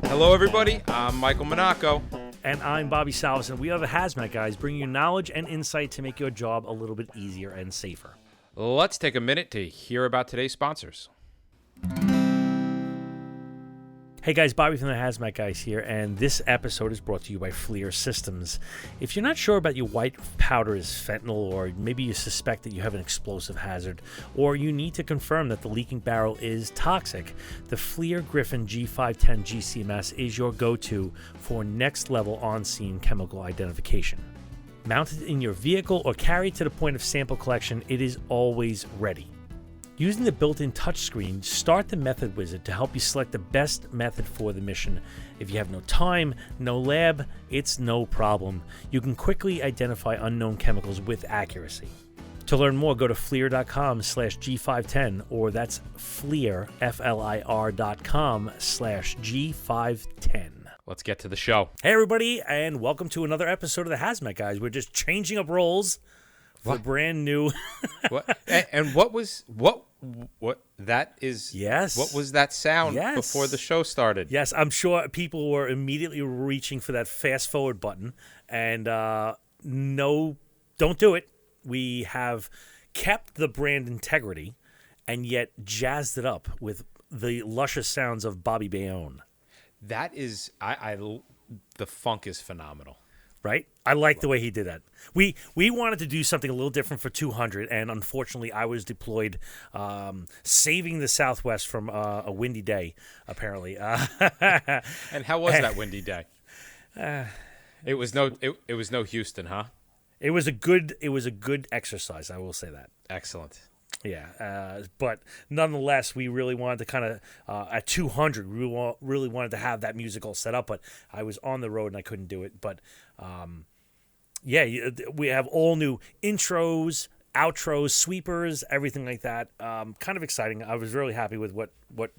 Hello, everybody. I'm Michael Menaco. And I'm Bobby Salves, and we are the Hazmat Guys, bringing you knowledge and insight to make your job a little bit easier and safer. Let's take a minute to hear about today's sponsors. Hey guys, Bobby from the Hazmat Guys here, and this episode is brought to you by FLIR Systems. If you're not sure about your white powder is fentanyl, or maybe you suspect that you have an explosive hazard, or you need to confirm that the leaking barrel is toxic, the FLIR Griffin G510 GCMS is your go-to for next-level on-scene chemical identification. Mounted in your vehicle or carried to the point of sample collection, it is always ready. Using the built-in touchscreen, start the method wizard to help you select the best method for the mission. If you have no time, no lab, it's no problem. You can quickly identify unknown chemicals with accuracy. To learn more, go to FLIR.com/G510, or that's FLIR, FLIR.com/G510. Let's get to the show. Hey everybody, and welcome to another episode of the Hazmat Guys. We're just changing up roles for brand new. What? And what that is? Yes. What was that sound before the show started? Yes, I'm sure people were immediately reaching for that fast forward button, and no, don't do it. We have kept the brand integrity, and yet jazzed it up with the luscious sounds of Bobby Bayonne. That is, the funk is phenomenal. Right? I like the way he did that. We wanted to do something a little different for 200, and unfortunately I was deployed saving the Southwest from a windy day, apparently. And how was that windy day? It was no Houston, huh? It was a good exercise, I will say that. Excellent. Yeah, but nonetheless, we really wanted to kind of, at 200, we really wanted to have that music all set up, but I was on the road and I couldn't do it. But, we have all new intros, outros, sweepers, everything like that. Kind of exciting. I was really happy with what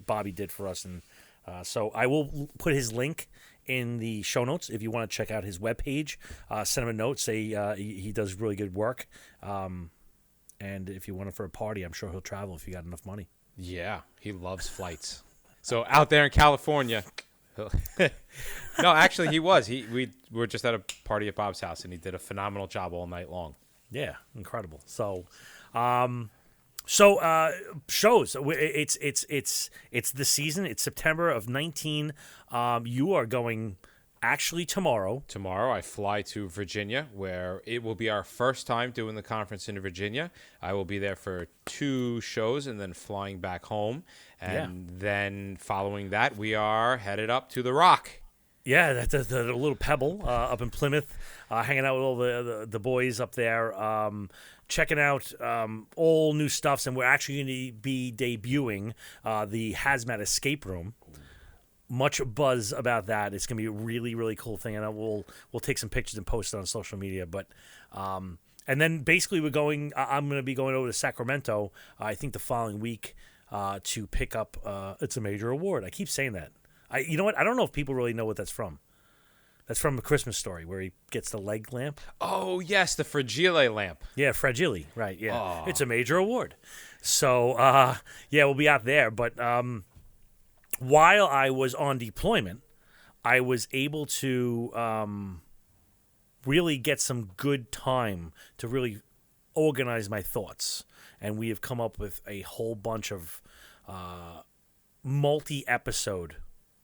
Bobby did for us. And so I will put his link in the show notes if you want to check out his webpage. Send him a note, say he does really good work. And if you want him for a party, I'm sure he'll travel if you got enough money. Yeah, he loves flights. So out there in California, no, actually he was. We were just at a party at Bob's house, and he did a phenomenal job all night long. Yeah, incredible. So, shows. It's the season. It's September of 19. You are going. Actually, tomorrow I fly to Virginia, where it will be our first time doing the conference in Virginia. I will be there for 2 shows and then flying back home. And then following that, we are headed up to the Rock. Yeah, that's a little Pebble up in Plymouth, hanging out with all the boys up there, checking out all new stuffs. And we're actually going to be debuting the Hazmat Escape Room. Much buzz about that. It's going to be a really, really cool thing, and we'll take some pictures and post it on social media. But and then basically I'm going to be going over to Sacramento, I think the following week, to pick up. It's a major award. I keep saying that. You know what? I don't know if people really know what that's from. That's from A Christmas Story, where he gets the leg lamp. Oh yes, the Fragile lamp. Yeah, Fragile. Right. Yeah, oh. It's a major award. So we'll be out there, but. While I was on deployment, I was able to really get some good time to really organize my thoughts. And we have come up with a whole bunch of multi-episode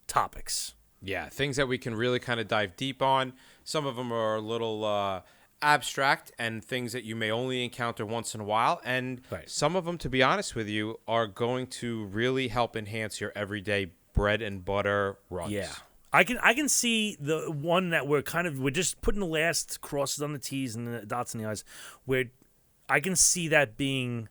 topics. Yeah, things that we can really kind of dive deep on. Some of them are a little abstract and things that you may only encounter once in a while, and some of them, to be honest with you, are going to really help enhance your everyday bread and butter runs. Yeah, I can see the one that we're just putting the last crosses on the T's and the dots on the I's, where I can see that being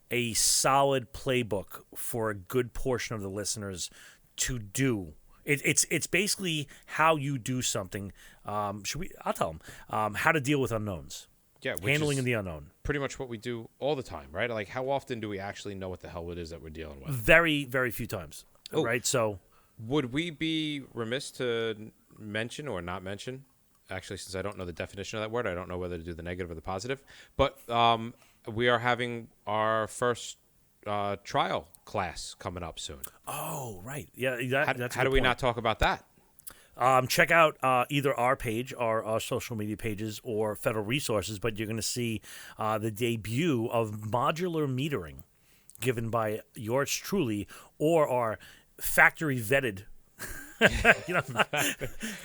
a solid playbook for a good portion of the listeners to do. It's basically how you do something. I'll tell them how to deal with unknowns. Yeah, handling the unknown. Pretty much what we do all the time, right? Like, how often do we actually know what the hell it is that we're dealing with? Very, very few times. Right. So, would we be remiss to mention or not mention Actually, since I don't know the definition of that word, I don't know whether to do the negative or the positive. But we are having our first trial class coming up soon. Oh, right. Yeah, that's how do we not talk about that? Check out either our page, our social media pages, or Federal Resources, but you're going to see the debut of modular metering given by yours truly or our factory vetted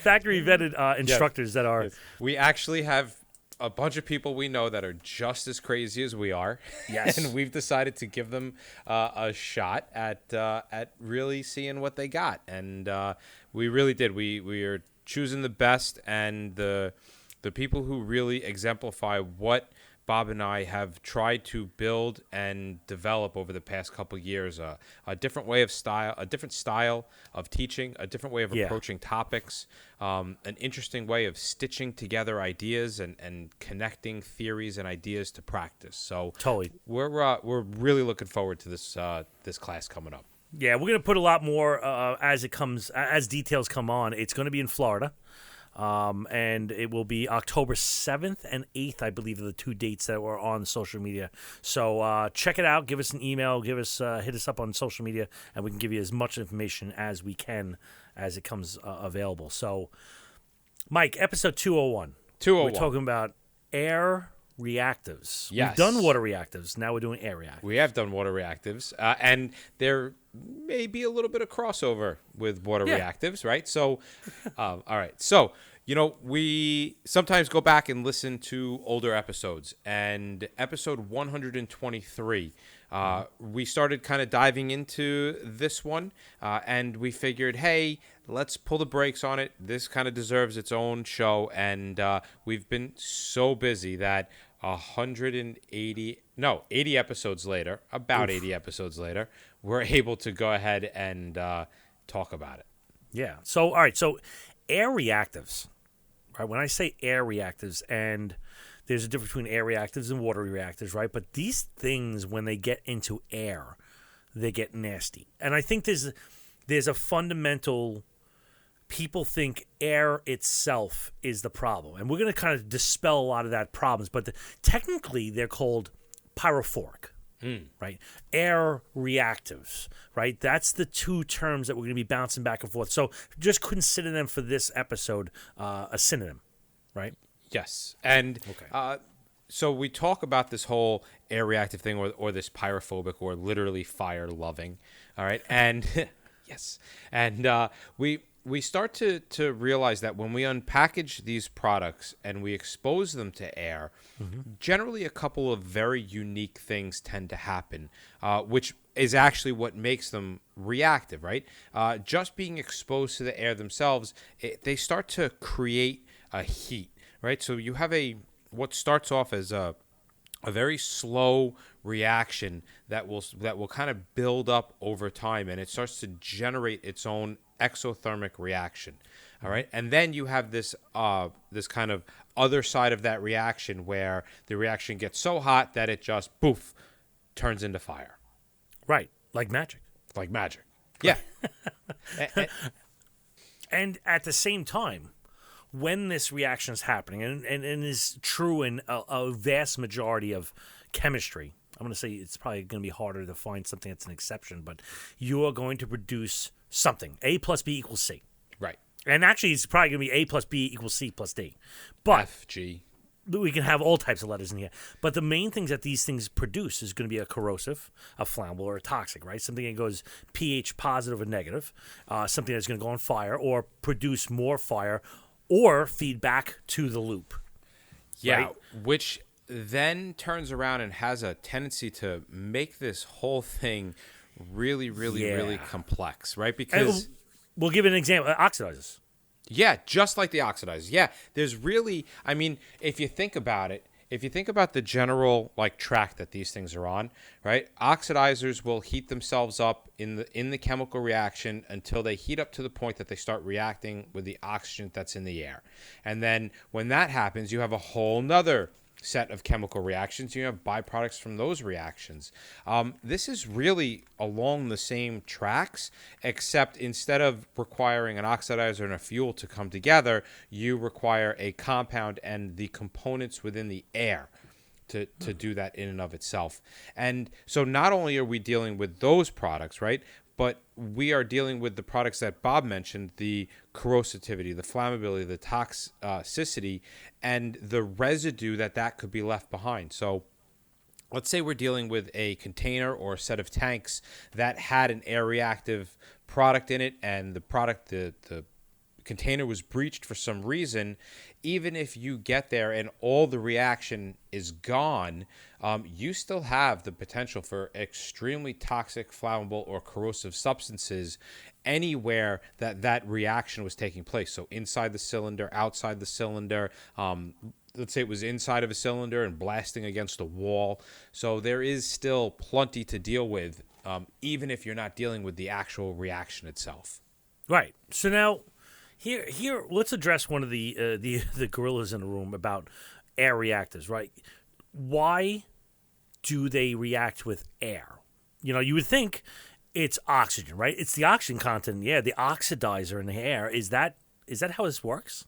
factory vetted instructors that are. Yes. We actually have a bunch of people we know that are just as crazy as we are. Yes. And we've decided to give them a shot at really seeing what they got. And we really did. We are choosing the best and the people who really exemplify what Bob and I have tried to build and develop over the past couple of years. A different way of style, a different style of teaching, a different way of approaching topics, an interesting way of stitching together ideas and connecting theories and ideas to practice. So totally, we're really looking forward to this class coming up. Yeah, we're gonna put a lot more as details come on. It's going to be in Florida. And it will be October 7th and 8th, I believe, are the two dates that were on social media. So check it out. Give us an email. Hit us up on social media, and we can give you as much information as we can as it comes available. So, Mike, episode 201. 201. We're talking about air reactives. Yes. We've done water reactives. Now we're doing air reactives. We have done water reactives, and there may be a little bit of crossover with water reactives, right? So, all right. So, we sometimes go back and listen to older episodes, and episode 123, we started kind of diving into this one, and we figured, hey, let's pull the brakes on it. This kind of deserves its own show, and we've been so busy that 80 episodes later, about 80 episodes later, we're able to go ahead and talk about it. Yeah. So, all right. So, air reactives, right? When I say air reactives, and there's a difference between air reactives and water reactives, right? But these things, when they get into air, they get nasty. And I think there's a fundamental. People think air itself is the problem. And we're going to kind of dispel a lot of that problems. But technically, they're called pyrophoric, right? Air reactives, right? That's the two terms that we're going to be bouncing back and forth. So just consider them for this episode a synonym, right? Yes. And so we talk about this whole air reactive thing or this pyrophobic or literally fire-loving, all right? And yes. And we start to realize that when we unpackage these products and we expose them to air, generally a couple of very unique things tend to happen, which is actually what makes them reactive, right? Just being exposed to the air themselves, they start to create a heat, right? So you have what starts off as a very slow reaction that will kind of build up over time, and it starts to generate its own exothermic reaction. All right, and then you have this kind of other side of that reaction where the reaction gets so hot that it just poof turns into fire. Right, like magic. Like magic. Yeah. And at the same time, when this reaction is happening, and is true in a vast majority of chemistry, I'm going to say it's probably going to be harder to find something that's an exception, but you are going to produce something. A plus B equals C. Right. And actually, it's probably going to be A plus B equals C plus D. But F, G. We can have all types of letters in here. But the main things that these things produce is going to be a corrosive, a flammable, or a toxic, right? Something that goes pH positive or negative, something that's going to go on fire or produce more fire or feed back to the loop. Yeah, right? Which then turns around and has a tendency to make this whole thing really, really, really complex, right? Because we'll give it an example. Oxidizers. Yeah, just like the oxidizers. Yeah, there's really, I mean, if you think about it, if you think about the general track that these things are on, right? Oxidizers will heat themselves up in the chemical reaction until they heat up to the point that they start reacting with the oxygen that's in the air. And then when that happens, you have a whole nother set of chemical reactions. You have byproducts from those reactions. This is really along the same tracks, except instead of requiring an oxidizer and a fuel to come together, you require a compound and the components within the air to do that in and of itself. And so not only are we dealing with those products, right, but we are dealing with the products that Bob mentioned, the corrosivity, the flammability, the toxicity, and the residue that could be left behind. So let's say we're dealing with a container or a set of tanks that had an air reactive product in it, and the product, the container was breached for some reason. Even if you get there and all the reaction is gone, you still have the potential for extremely toxic, flammable, or corrosive substances anywhere that reaction was taking place. So inside the cylinder, outside the cylinder, let's say it was inside of a cylinder and blasting against a wall. So there is still plenty to deal with, even if you're not dealing with the actual reaction itself. Right. So now, Here, let's address one of the gorillas in the room about air reactors, right? Why do they react with air? You would think it's oxygen, right? It's the oxygen content, the oxidizer in the air. Is that how this works?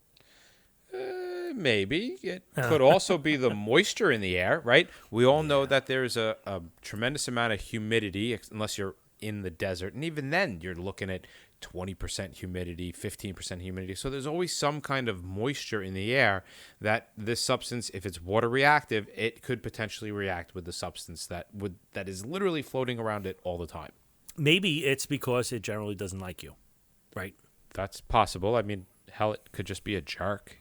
Maybe. It could also be the moisture in the air, right? We all know that there's a tremendous amount of humidity, unless you're in the desert. And even then, you're looking at 20% humidity, 15% humidity. So there's always some kind of moisture in the air that this substance, if it's water reactive, it could potentially react with the substance that is literally floating around it all the time. Maybe it's because it generally doesn't like you, right? That's possible. I mean, hell, it could just be a jerk.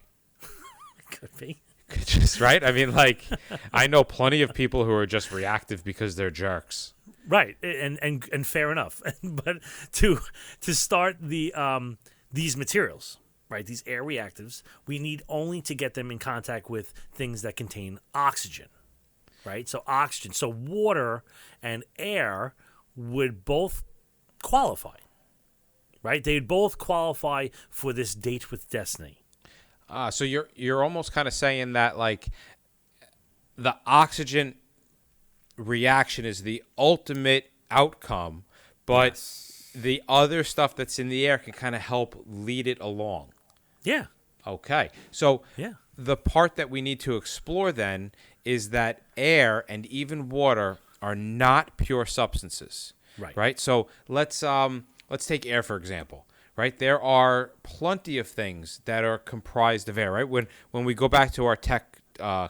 Could be. Could just, right? I mean, like, I know plenty of people who are just reactive because they're jerks. Right, and fair enough. But to start these materials, right, these air reactives, we need only to get them in contact with things that contain oxygen, right? So oxygen, so water and air would both qualify, right? They'd both qualify for this date with destiny. So you're almost kind of saying that, like, the oxygen reaction is the ultimate outcome, but the other stuff that's in the air can kind of help lead it along. Yeah. Okay. So the part that we need to explore then is that air and even water are not pure substances. Right? So let's take air, for example. Right? There are plenty of things that are comprised of air, right? When we go back to our tech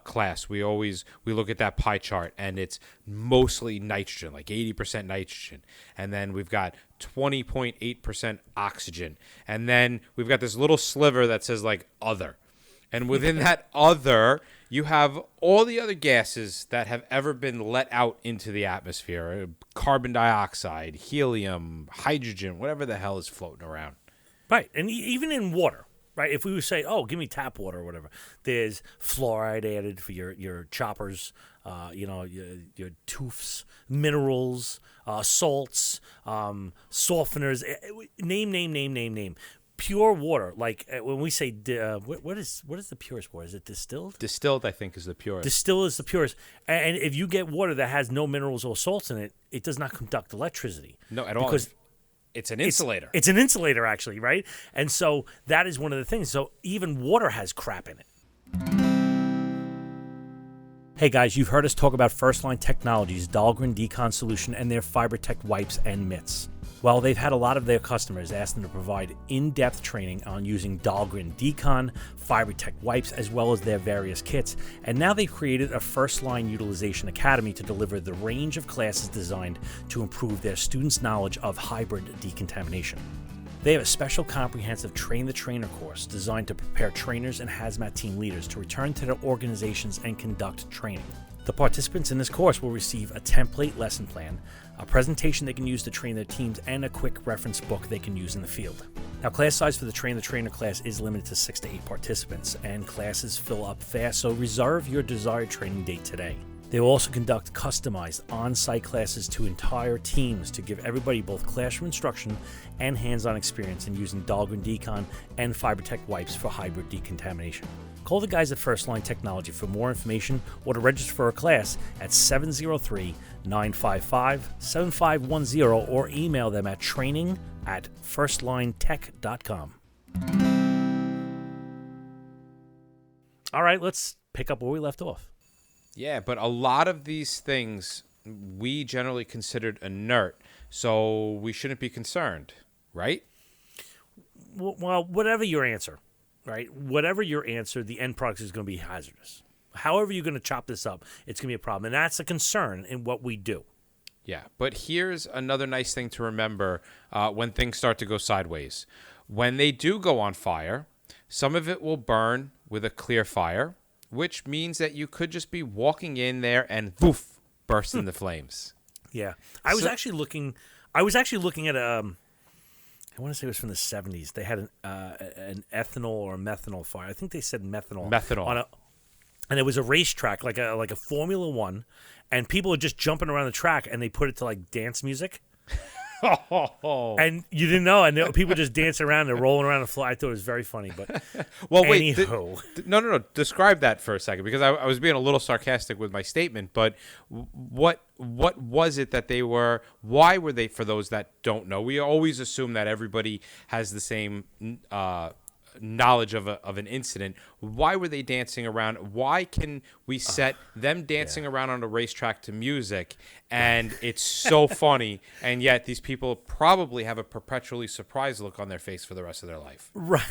class, we look at that pie chart, and it's mostly nitrogen, like 80% nitrogen, and then we've got 20.8% oxygen, and then we've got this little sliver that says like other, and within that other, you have all the other gases that have ever been let out into the atmosphere: carbon dioxide, helium, hydrogen, whatever the hell is floating around. Right, and even in water. Right, if we would say, "Oh, give me tap water" or whatever, there's fluoride added for your choppers, your tooths, minerals, salts, softeners. Name. Pure water, like when we say, what is the purest water? Is it distilled? Distilled, I think, is the purest. Distilled is the purest, and if you get water that has no minerals or salts in it, it does not conduct electricity. No, at all. Because it's an insulator. It's an insulator, actually, right? And so that is one of the things. So even water has crap in it. Hey guys, you've heard us talk about First Line Technologies, Dahlgren Decon Solution, and their FiberTech wipes and mitts. Well, they've had a lot of their customers ask them to provide in-depth training on using Dahlgren Decon, FiberTech wipes, as well as their various kits, and now they've created a First Line Utilization Academy to deliver the range of classes designed to improve their students' knowledge of hybrid decontamination. They have a special comprehensive Train the Trainer course designed to prepare trainers and hazmat team leaders to return to their organizations and conduct training. The participants in this course will receive a template lesson plan, a presentation they can use to train their teams, and a quick reference book they can use in the field. Now, class size for the Train the Trainer class is limited to 6 to 8 participants, and classes fill up fast, so reserve your desired training date today. They will also conduct customized on-site classes to entire teams to give everybody both classroom instruction and hands-on experience in using Dahlgren Decon and FiberTech wipes for hybrid decontamination. Call the guys at First Line Technology for more information or to register for a class at 703-955-7510 or email them at training@firstlinetech.com. All right, let's pick up where we left off. Yeah, but a lot of these things we generally considered inert, so we shouldn't be concerned, right? Well, whatever your answer, right? Whatever your answer, the end product is going to be hazardous. However you're going to chop this up, it's going to be a problem. And that's a concern in what we do. Yeah, but here's another nice thing to remember when things start to go sideways. When they do go on fire, some of it will burn with a clear fire, which means that you could just be walking in there and poof, burst into flames. Yeah. I was actually looking at I want to say it was from the 70s. They had an ethanol or methanol fire. I think they said methanol. And it was a racetrack, like a Formula One, and people were just jumping around the track, and they put it to like dance music. And you didn't know, and people just dancing around and rolling around the floor. I thought it was very funny, but well, wait, anyhow. No. Describe that for a second, because I was being a little sarcastic with my statement. But what was it that they were? Why were they? For those that don't know, we always assume that everybody has the same knowledge of an incident. Why were they dancing around? Why can we set them dancing around on a racetrack to music, and it's so funny, and yet these people probably have a perpetually surprised look on their face for the rest of their life. Right.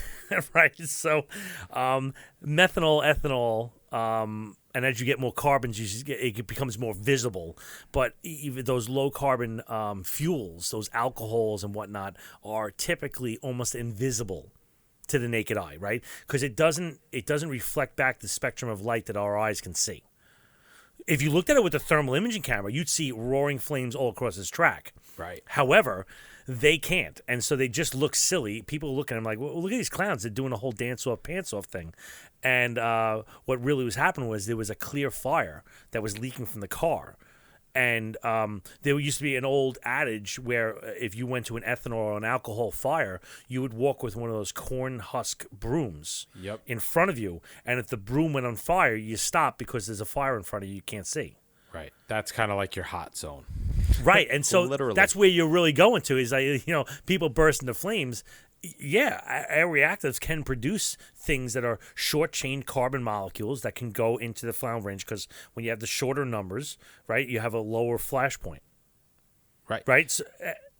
So, methanol, ethanol, and as you get more carbons, it becomes more visible. But even those low carbon fuels, those alcohols and whatnot, are typically almost invisible to the naked eye, right? Because it doesn't reflect back the spectrum of light that our eyes can see. If you looked at it with a thermal imaging camera, you'd see roaring flames all across this track. Right. However, they can't, and so they just look silly. People look at them like, well, look at these clowns. They're doing a whole dance off, pants off thing. And what really was happening was there was a clear fire that was leaking from the car. And there used to be an old adage where if you went to an ethanol or an alcohol fire, you would walk with one of those corn husk brooms in front of you. And if the broom went on fire, you stop because there's a fire in front of you can't see. Right. That's kind of like your hot zone. Right. And so that's where you're really going to is, people burst into flames. Yeah, air reactives can produce things that are short-chain carbon molecules that can go into the flame range because when you have the shorter numbers, right, you have a lower flash point. Right. So,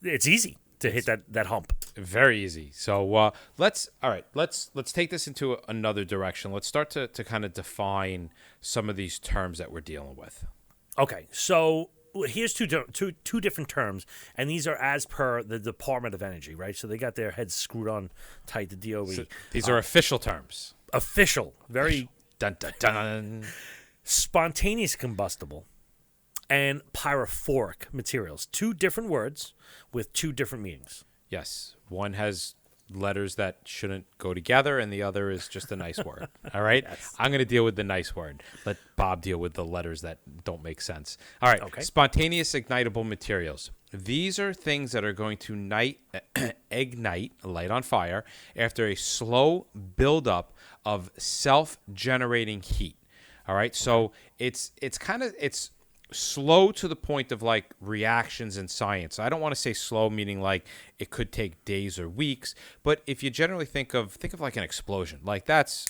it's easy to hit that hump. Very easy. So let's take this into another direction. Let's start to kind of define some of these terms that we're dealing with. Okay. So here's two different terms, and these are as per the Department of Energy, right? So they got their heads screwed on tight, the DOE. So these are official terms. Official. Very. Dun, dun, dun. Spontaneous combustible and pyrophoric materials. Two different words with two different meanings. Yes. One has letters that shouldn't go together, and the other is just a nice word. All right? Yes. I'm going to deal with the nice word. Let Bob deal with the letters that don't make sense. All right. Okay. Spontaneous ignitable materials. These are things that are going to ignite, light on fire, after a slow buildup of self-generating heat. All right? Okay. So it's slow to the point of like reactions in science. I don't want to say slow meaning like it could take days or weeks, but if you generally think of like an explosion, like that's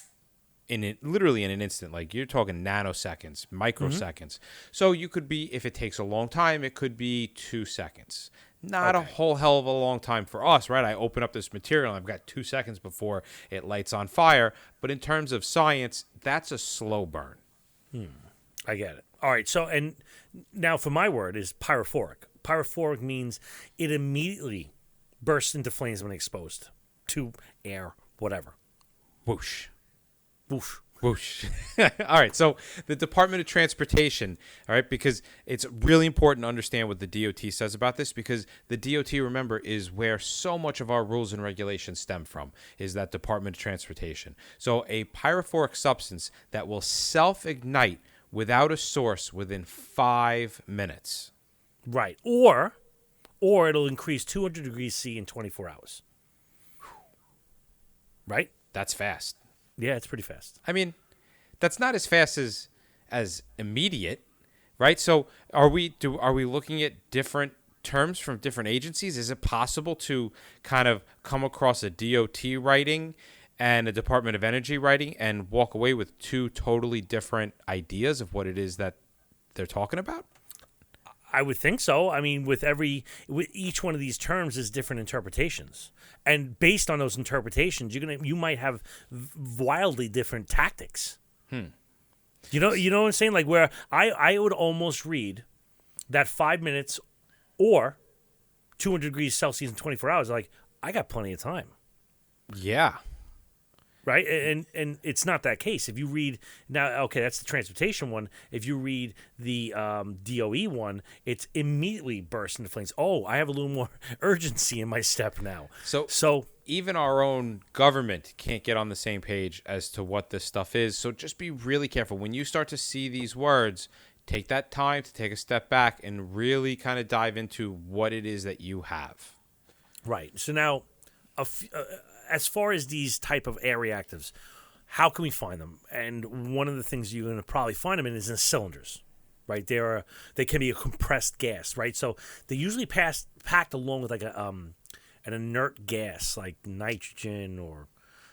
literally in an instant, like you're talking nanoseconds, microseconds. Mm-hmm. So you could be, if it takes a long time, it could be 2 seconds. Not a whole hell of a long time for us, right? I open up this material and I've got 2 seconds before it lights on fire. But in terms of science, that's a slow burn. I get it. All right, so and now for my word is pyrophoric. Pyrophoric means it immediately bursts into flames when exposed to air, whatever. Whoosh. Whoosh. Whoosh. All right, so the Department of Transportation, all right, because it's really important to understand what the DOT says about this, because the DOT, remember, is where so much of our rules and regulations stem from, is that Department of Transportation. So a pyrophoric substance that will self-ignite without a source within 5 minutes. Right. Or it'll increase 200 degrees C in 24 hours. Right? That's fast. Yeah, it's pretty fast. I mean, that's not as fast as immediate, right? So are we looking at different terms from different agencies? Is it possible to kind of come across a DOT writing and a Department of Energy writing and walk away with two totally different ideas of what it is that they're talking about? I would think so. I mean, with each one of these terms is different interpretations, and based on those interpretations, you might have wildly different tactics. You know what I'm saying? Like where I would almost read that 5 minutes or 200 degrees Celsius in 24 hours. Like, I got plenty of time. Yeah. Right? And it's not that case. If you read now, okay, that's the transportation one. If you read the DOE one, it's immediately burst into flames. Oh, I have a little more urgency in my step now. So even our own government can't get on the same page as to what this stuff is. So just be really careful. When you start to see these words, take that time to take a step back and really kind of dive into what it is that you have. Right. So now, as far as these type of air reactives, how can we find them? And one of the things you're going to probably find them in is in cylinders, right? They can be a compressed gas, right? So they usually packed along with like an inert gas, like nitrogen or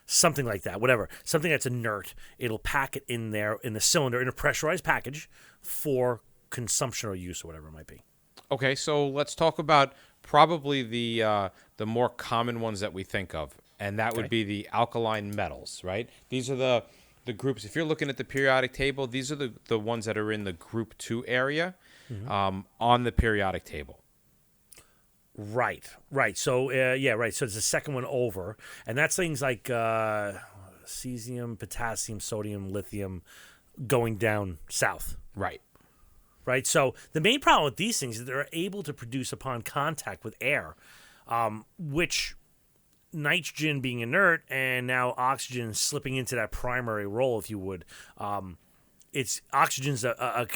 something like that, whatever. Something that's inert. It'll pack it in there in the cylinder in a pressurized package for consumption or use or whatever it might be. Okay, so let's talk about probably the more common ones that we think of, and that would be the alkaline metals, right? These are the groups. If you're looking at the periodic table, these are the ones that are in the group 2 area on the periodic table. Right. So, right. So it's the second one over, and that's things like cesium, potassium, sodium, lithium going down south. Right. So the main problem with these things is they're able to produce upon contact with air, which nitrogen being inert and now oxygen slipping into that primary role, if you would. It's oxygen's a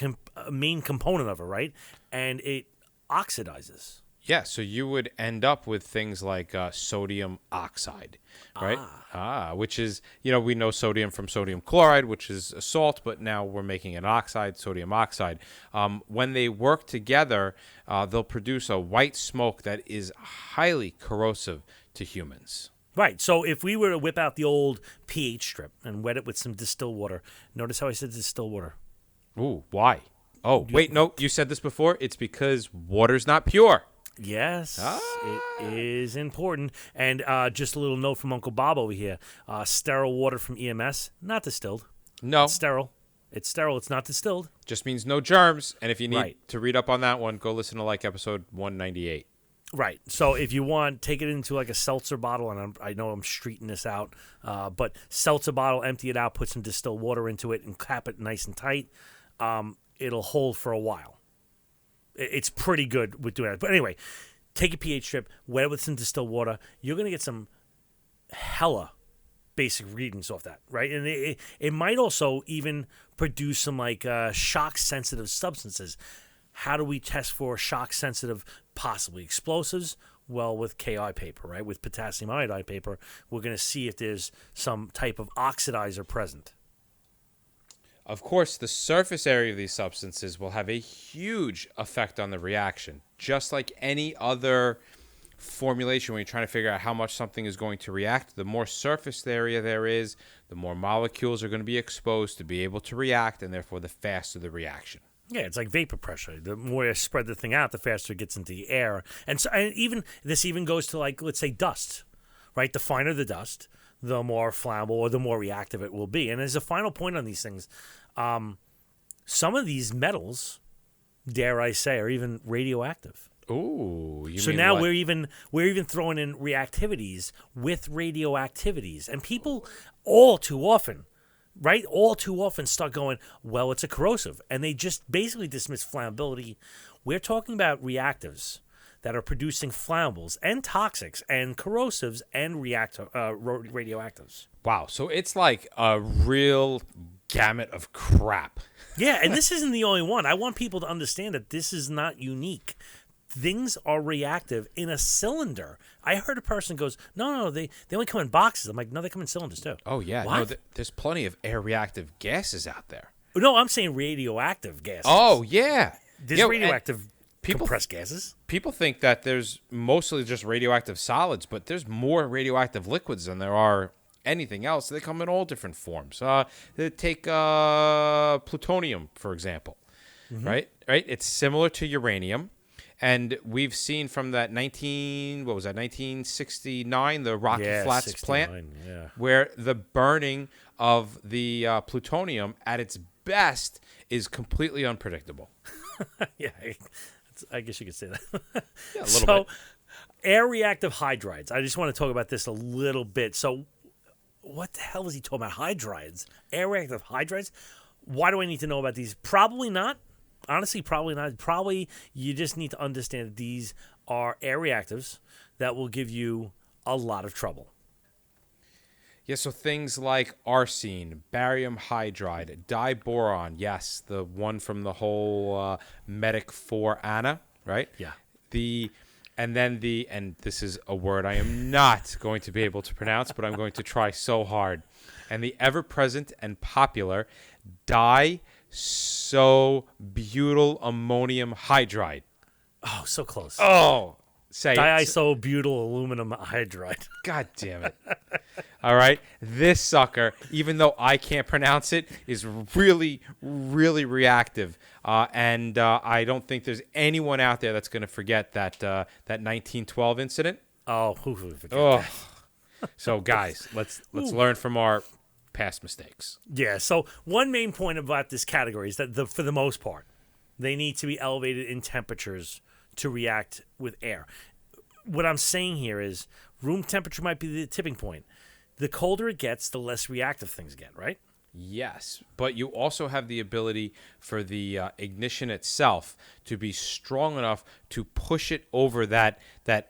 main component of it, right? And it oxidizes. Yeah, so you would end up with things like sodium oxide, right? Which is, we know sodium from sodium chloride, which is a salt, but now we're making an oxide, sodium oxide. When they work together, they'll produce a white smoke that is highly corrosive to humans. Right, so if we were to whip out the old pH strip and wet it with some distilled water, notice how I said distilled water. Ooh, why? Oh, wait, no, you said this before. It's because water's not pure. Yes, it is important. And just a little note from Uncle Bob over here. Sterile water from EMS, not distilled. No. It's sterile. It's sterile. It's not distilled. Just means no germs. And if you need to read up on that one, go listen to episode 198. Right. So if you want, take it into like a seltzer bottle. And I know I'm streeting this out. But seltzer bottle, empty it out, put some distilled water into it, and cap it nice and tight. It'll hold for a while. It's pretty good with doing that. But anyway, take a pH strip, wet it with some distilled water. You're going to get some hella basic readings off that, right? And it might also even produce some like shock-sensitive substances. How do we test for shock-sensitive, possibly explosives? Well, with Ki paper, right? With potassium iodide paper, we're going to see if there's some type of oxidizer present. Of course, the surface area of these substances will have a huge effect on the reaction. Just like any other formulation, when you're trying to figure out how much something is going to react, the more surface area there is, the more molecules are going to be exposed to be able to react, and therefore the faster the reaction. Yeah, it's like vapor pressure. The more you spread the thing out, the faster it gets into the air. And so, this even goes to, like, let's say dust, right? The finer the dust, the more flammable or the more reactive it will be. And as a final point on these things, some of these metals, dare I say, are even radioactive. Ooh, so now what? we're even throwing in reactivities with radioactivities, and people all too often start going, well, it's a corrosive, and they just basically dismiss flammability. We're talking about reactives that are producing flammables and toxics and corrosives and radioactives. Wow, so it's like a real gamut of crap. Yeah, and this isn't the only one. I want people to understand that this is not unique. things are reactive in a cylinder. I heard a person goes, no, they only come in boxes. I'm like, no, they come in cylinders too. Oh, yeah. What? No, there's plenty of air reactive gases out there. No, I'm saying radioactive gases. Oh, yeah. There's radioactive compressed gases. People think that there's mostly just radioactive solids, but there's more radioactive liquids than there are anything else. They come in all different forms. Take plutonium, for example, right? It's similar to uranium. And we've seen from that 1969, the Rocky Flats plant, where the burning of the plutonium at its best is completely unpredictable. Yeah, I guess you could say that. Yeah, a little bit. Air reactive hydrides. I just want to talk about this a little bit. So what the hell is he talking about? Hydrides? Air reactive hydrides? Why do I need to know about these? Probably not. Honestly, probably not. Probably you just need to understand that these are air reactives that will give you a lot of trouble. Yeah, so things like arsine, barium hydride, diboron, yes, the one from the whole Medic 4 Anna, right? Yeah. And this is a word I am not going to be able to pronounce, but I'm going to try so hard. And the ever-present and popular diisobutyl ammonium hydride. Oh, so close. Oh, say it. Diisobutyl aluminum hydride. God damn it. All right. This sucker, even though I can't pronounce it, is really, really reactive. And I don't think there's anyone out there that's going to forget that 1912 incident. Oh, who would forget that? So, guys, let's learn from our past mistakes. Yeah. So one main point about this category is that for the most part, they need to be elevated in temperatures to react with air. What I'm saying here is room temperature might be the tipping point. The colder it gets, the less reactive things get, right? Yes, but you also have the ability for the ignition itself to be strong enough to push it over that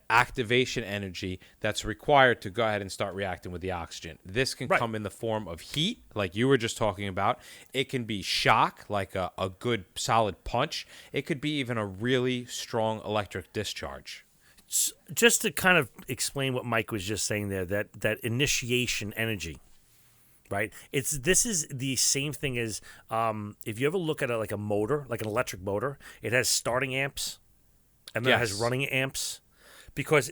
activation energy that's required to go ahead and start reacting with the oxygen. This can come in the form of heat, like you were just talking about. It can be shock, like a good solid punch. It could be even a really strong electric discharge. Just to kind of explain what Mike was just saying there, that initiation energy. Right, this is the same thing as if you ever look at like a motor, like an electric motor, it has starting amps, and then it has running amps, because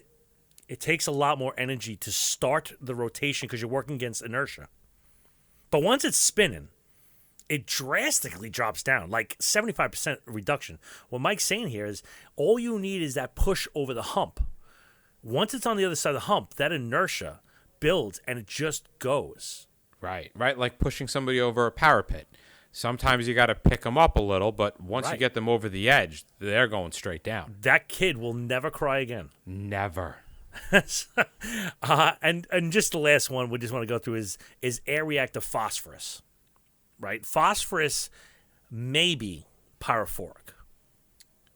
it takes a lot more energy to start the rotation because you're working against inertia. But once it's spinning, it drastically drops down, like 75% reduction. What Mike's saying here is all you need is that push over the hump. Once it's on the other side of the hump, that inertia builds and it just goes. Right, like pushing somebody over a parapet. Sometimes you got to pick them up a little, but once you get them over the edge, they're going straight down. That kid will never cry again. Never. And just the last one we just want to go through is air reactive phosphorus. Right, phosphorus may be pyrophoric.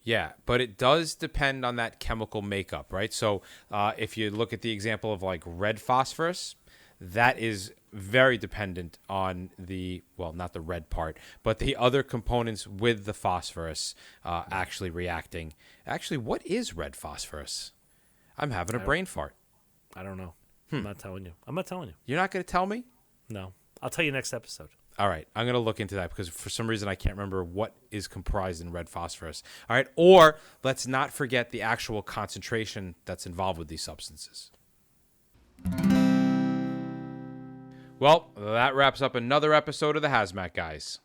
Yeah, but it does depend on that chemical makeup, right? So if you look at the example of like red phosphorus, that is very dependent on not the red part, but the other components with the phosphorus actually reacting. Actually, what is red phosphorus? I'm having a brain fart. I don't know. I'm not telling you. You're not going to tell me? No. I'll tell you next episode. All right. I'm going to look into that because for some reason I can't remember what is comprised in red phosphorus. All right. Or let's not forget the actual concentration that's involved with these substances. Well, that wraps up another episode of the Hazmat Guys.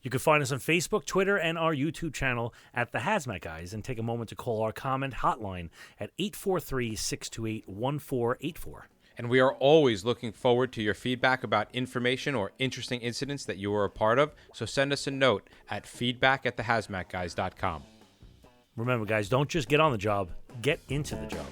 You can find us on Facebook, Twitter, and our YouTube channel at the Hazmat Guys, and take a moment to call our comment hotline at 843-628-1484. And we are always looking forward to your feedback about information or interesting incidents that you were a part of, so send us a note at feedback@thehazmatguys.com. Remember, guys, don't just get on the job, get into the job.